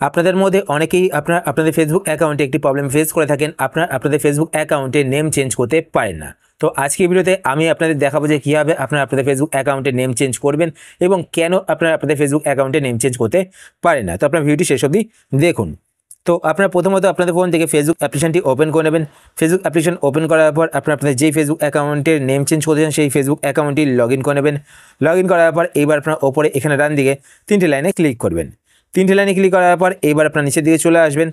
আপনাদের মধ্যে অনেকেই আপনাদের ফেসবুক অ্যাকাউন্টে একটি প্রবলেম ফেস করে থাকেন, আপনাদের ফেসবুক অ্যাকাউন্টে নেম চেঞ্জ করতে পারেন না। তো আজকের ভিডিওতে আমি আপনাদের দেখাবো যে কীভাবে আপনাদের ফেসবুক অ্যাকাউন্টে নেম চেঞ্জ করবেন এবং কেন আপনাদের ফেসবুক অ্যাকাউন্টে নেম চেঞ্জ করতে পারেন না। তো আপনার ভিডিওটি শেষ অবধি দেখুন। তো আপনারা প্রথমত আপনাদের ফোন থেকে ফেসবুক অ্যাপ্লিকেশনটি ওপেন করে নেবেন। ফেসবুক অ্যাপ্লিকেশন ওপেন করার পর আপনাদের যেই ফেসবুক অ্যাকাউন্টের নেম চেঞ্জ করতে চান সেই ফেসবুক অ্যাকাউন্টটি লগ ইন করে নেবেন। লগ ইন করার পর এইবার আপনার ওপরে এখানে ডান দিকে 3টে লাইনে ক্লিক করবেন। 3টে লাইনে ক্লিক করার পর এইবার আপনার নিচের দিকে চলে আসবেন।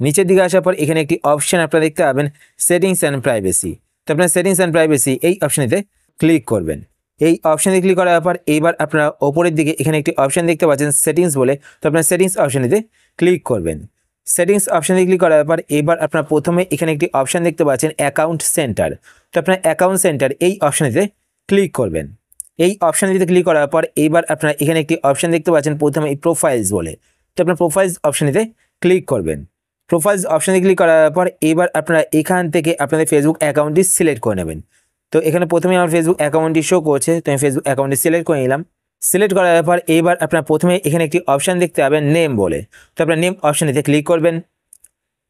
নিচের দিকে আসার পর এখানে একটি অপশন আপনারা দেখতে পাবেন, সেটিংস অ্যান্ড প্রাইভেসি। তো আপনার সেটিংস অ্যান্ড প্রাইভেসি এই অপশানেতে ক্লিক করবেন। এই অপশানে ক্লিক করার পর এইবার আপনারা ওপরের দিকে এখানে একটি অপশান দেখতে পাচ্ছেন সেটিংস বলে। তো আপনার সেটিংস অপশানেতে ক্লিক করবেন। সেটিংস অপশানে ক্লিক করার পর এবার আপনার প্রথমে এখানে একটি অপশান দেখতে পাচ্ছেন অ্যাকাউন্ট সেন্টার। তো আপনার অ্যাকাউন্ট সেন্টার এই অপশানেতে ক্লিক করবেন। এই অপশানটিতে ক্লিক করার পর এইবার আপনারা এখানে একটি অপশান দেখতে পাচ্ছেন প্রথমে প্রোফাইলস বলে। তো আপনার প্রোফাইলস অপশানেতে ক্লিক করবেন। প্রোফাইলস অপশানে ক্লিক করার পর এবার আপনারা এখান থেকে আপনাদের ফেসবুক অ্যাকাউন্টটি সিলেক্ট করে নেবেন। তো এখানে প্রথমে আমার ফেসবুক অ্যাকাউন্টটি শো করছে, তো আমি ফেসবুক অ্যাকাউন্টটি সিলেক্ট করে নিলাম। সিলেক্ট করার পর এইবার আপনারা প্রথমে এখানে একটি অপশান দেখতে পাবেন নেম বলে। তো আপনার নেম অপশানেতে ক্লিক করবেন।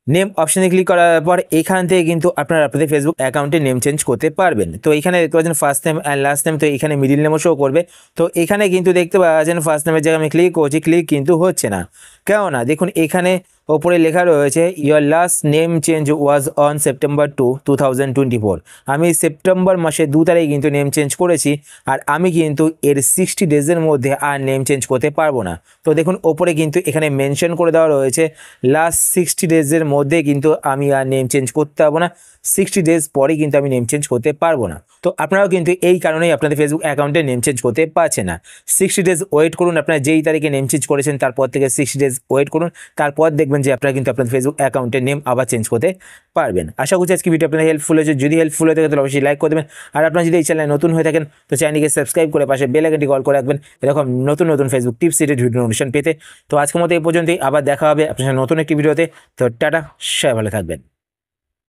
নেম অপশানে ক্লিক করার পর এখান থেকে কিন্তু আপনাদের ফেসবুক অ্যাকাউন্টে নেম চেঞ্জ করতে পারবেন। তো এখানে দেখতে পাচ্ছেন first name and last name, তো এখানে মিডিল নেমও শো করবে। তো এখানে কিন্তু দেখতে পাচ্ছেন ফার্স্ট নেমের জায়গায় আমি ক্লিক করছি, ক্লিক কিন্তু হচ্ছে না। কেননা দেখুন এখানে ওপরে লেখা রয়েছে your last name change was on September 2, 2024। আমি সেপ্টেম্বর মাসে 2 তারিখে কিন্তু নেম চেঞ্জ করেছি, আর আমি কিন্তু এর 60 ডেজের মধ্যে আর নেম চেঞ্জ করতে পারবো না। তো দেখুন ওপরে কিন্তু এখানে মেনশন করে দেওয়া রয়েছে লাস্ট 60 ডেজের মধ্যে কিন্তু আমি আর নেম চেঞ্জ করতে পারবো না, 60 ডেজ পরে কিন্তু আমি নেম চেঞ্জ করতে পারবো না। তো আপনারাও কিন্তু এই কারণেই আপনাদের ফেসবুক অ্যাকাউন্টে নেম চেঞ্জ করতে পারছেন না। 60 ডেজ ওয়েট করুন, আপনারা যেই তারিখে নেম চেঞ্জ করেছেন তারপর থেকে 60 ডেজ ওয়েট করুন, তারপর দেখবেন যে আপনারা কিন্তু আপনাদের ফেসবুক অ্যাকাউন্টে নেম আবার চেঞ্জ করতে পারবেন। আশা করছি আজকে ভিডিও আপনাদের হেল্পফুল হয়েছে। যদি হেল্পফুল হয়ে থাকে তাহলে অবশ্যই লাইক করে দেবেন, আর আপনারা যদি এই চ্যানেলে নতুন হয়ে থাকেন তো চ্যানেলকে সাবস্ক্রাইব করে পাশে বেল আইকনটি কল করে রাখবেন এরকম নতুন নতুন Facebook tips related video notification পেতে। তো আজকের মতো এই পর্যন্তই, আবার দেখা হবে আপনার সাথে নতুন একটি ভিডিওতে। তো টাটা, সবাই ভালো থাকবেন।